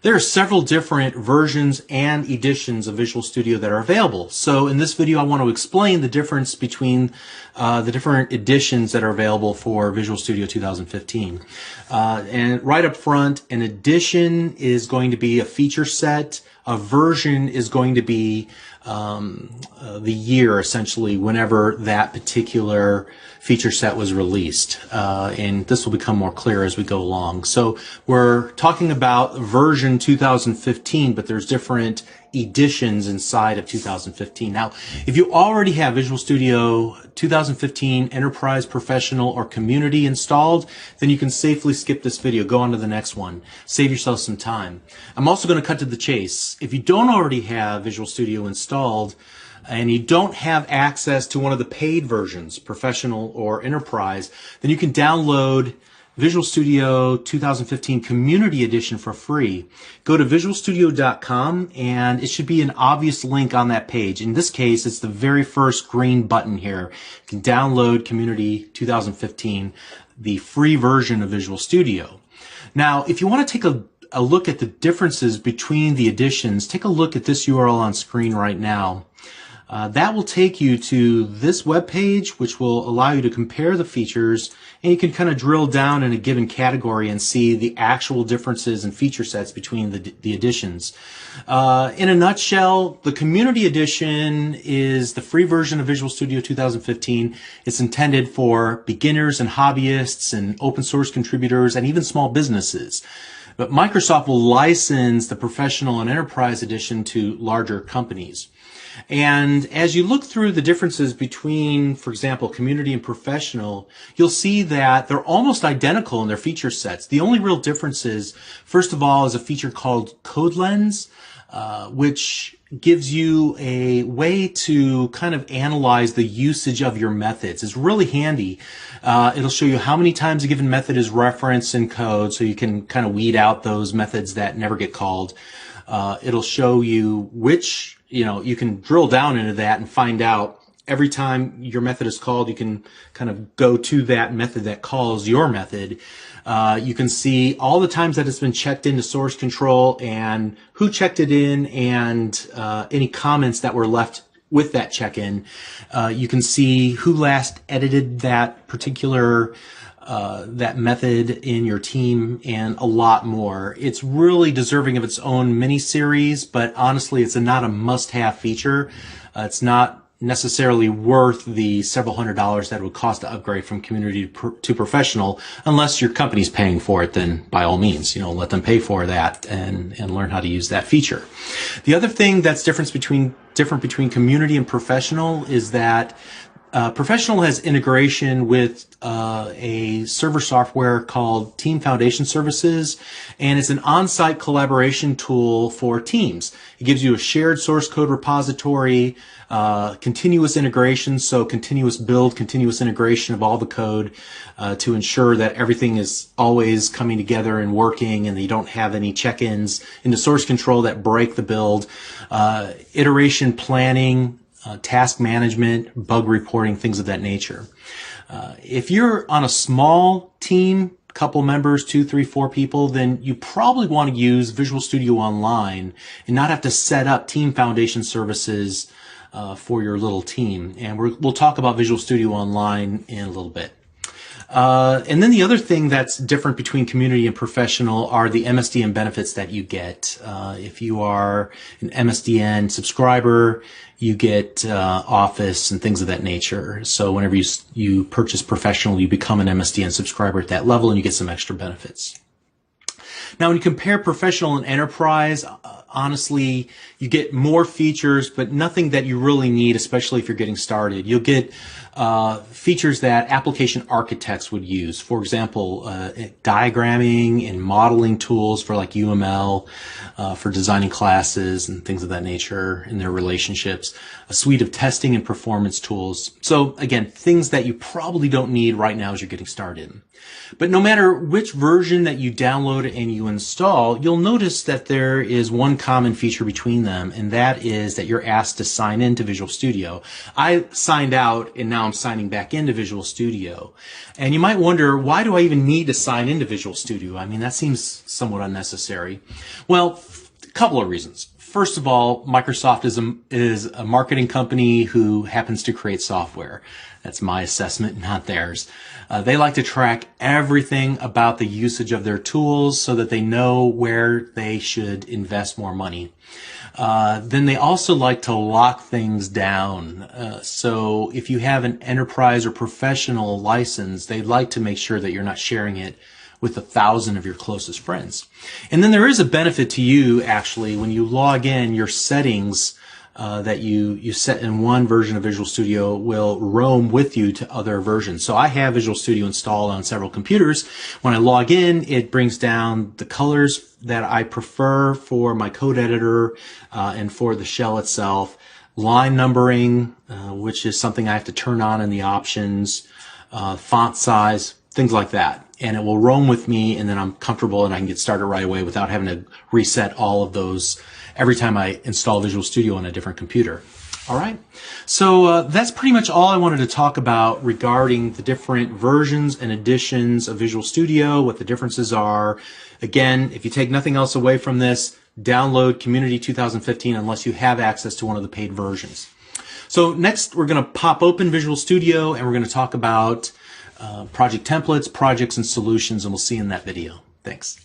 There are several different versions and editions of Visual Studio that are available. So in this video, I want to explain the difference between the different editions that are available for Visual Studio 2015. And right up front, an edition is going to be a feature set. A version is going to be the year, essentially, whenever that particular feature set was released. And this will become more clear as we go along. So we're talking about version 2015, but there's different editions inside of 2015. Now, if you already have Visual Studio 2015 Enterprise, Professional, or Community installed, then you can safely skip this video. Go on to the next one. Save yourself some time. I'm also going to cut to the chase. If you don't already have Visual Studio installed, and you don't have access to one of the paid versions, Professional or Enterprise, then you can download Visual Studio 2015 Community Edition for free. Go to visualstudio.com and it should be an obvious link on that page. In this case, it's the very first green button here. You can download Community 2015, the free version of Visual Studio. Now, if you want to take a look at the differences between the editions, take a look at this URL on screen right now. That will take you to this web page, which will allow you to compare the features, and you can kind of drill down in a given category and see the actual differences in feature sets between the editions. In a nutshell, the Community Edition is the free version of Visual Studio 2015. It's intended for beginners and hobbyists and open source contributors and even small businesses. But Microsoft will license the Professional and Enterprise Edition to larger companies. And as you look through the differences between, for example, Community and Professional, you'll see that they're almost identical in their feature sets. The only real difference is, first of all, is a feature called CodeLens, which gives you a way to kind of analyze the usage of your methods. It's really handy. It'll show you how many times a given method is referenced in code, so you can kind of weed out those methods that never get called. It'll show you which, you can drill down into that and find out every time your method is called, you can kind of go to that method that calls your method. You can see all the times that it's been checked into source control and who checked it in and any comments that were left with that check-in. You can see who last edited that particular that method in your team, and a lot more. It's really deserving of its own mini-series, but honestly, it's not a must-have feature. It's not necessarily worth the several $100s that it would cost to upgrade from Community to Professional. Unless your company's paying for it, then by all means, let them pay for that and learn how to use that feature. The other thing that's different between Community and Professional is that Professional has integration with a server software called Team Foundation Services, and it's an on-site collaboration tool for teams. It gives you a shared source code repository, continuous integration, so continuous build, continuous integration of all the code to ensure that everything is always coming together and working, and that you don't have any check-ins into source control that break the build. Iteration planning, task management, bug reporting, things of that nature. If you're on a small team, couple members, 2, 3, 4 people, then you probably want to use Visual Studio Online and not have to set up Team Foundation Services for your little team. And we'll talk about Visual Studio Online in a little bit. And then the other thing that's different between Community and Professional are the MSDN benefits that you get. If you are an MSDN subscriber, you get Office and things of that nature. So whenever you purchase Professional, you become an MSDN subscriber at that level and you get some extra benefits. Now, when you compare Professional and Enterprise, honestly, you get more features, but nothing that you really need, especially if you're getting started. You'll get features that application architects would use. For example, diagramming and modeling tools for like UML, for designing classes and things of that nature in their relationships. A suite of testing and performance tools. So again, things that you probably don't need right now as you're getting started. But no matter which version that you download and you install, you'll notice that there is one common feature between them, and that is that you're asked to sign in to Visual Studio. I signed out, and now now I'm signing back into Visual Studio. And you might wonder, why do I even need to sign into Visual Studio? I mean, that seems somewhat unnecessary. Well, a couple of reasons. First of all, Microsoft is a marketing company who happens to create software. That's my assessment, not theirs. They like to track everything about the usage of their tools so that they know where they should invest more money. Then they also like to lock things down. So if you have an enterprise or professional license, they'd like to make sure that you're not sharing it with 1,000 of your closest friends. And then there is a benefit to you, actually, when you log in, your settings that you set in one version of Visual Studio will roam with you to other versions. So I have Visual Studio installed on several computers. When I log in, it brings down the colors that I prefer for my code editor and for the shell itself, line numbering, which is something I have to turn on in the options, font size, things like that. And it will roam with me, and then I'm comfortable and I can get started right away without having to reset all of those every time I install Visual Studio on a different computer. All right, so that's pretty much all I wanted to talk about regarding the different versions and editions of Visual Studio, what the differences are. Again, if you take nothing else away from this, download Community 2015 unless you have access to one of the paid versions. So next, we're going to pop open Visual Studio and we're going to talk about project templates, projects, and solutions, and we'll see you in that video. Thanks.